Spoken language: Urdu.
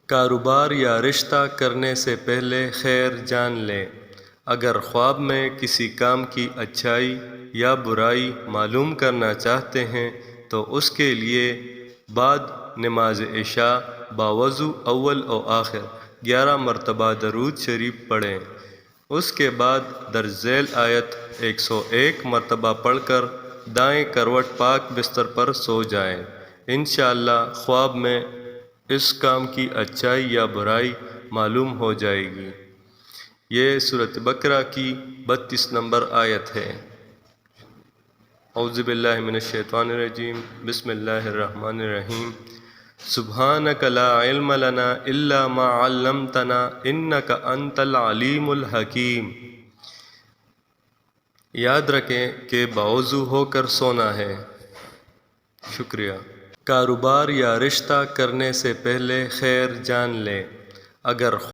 کاروبار یا رشتہ کرنے سے پہلے خیر جان لیں۔ اگر خواب میں کسی کام کی اچھائی یا برائی معلوم کرنا چاہتے ہیں تو اس کے لیے بعد نماز عشاء باوضو اول و آخر 11 مرتبہ درود شریف پڑھیں۔ اس کے بعد درج ذیل آیت 101 مرتبہ پڑھ کر دائیں کروٹ پاک بستر پر سو جائیں۔ انشاءاللہ خواب میں اس کام کی اچھائی یا برائی معلوم ہو جائے گی۔ یہ سورۃ بقرہ کی 32 نمبر آیت ہے۔ اعوذ باللہ من الشیطان الرجیم، بسم اللہ الرحمن الرحیم۔ سبحانک لا علم لنا الا ما علمتنا انک انت العلیم الحکیم۔ یاد رکھیں کہ باوضو ہو کر سونا ہے۔ شکریہ۔ کاروبار یا رشتہ کرنے سے پہلے خیر جان لیں۔ اگر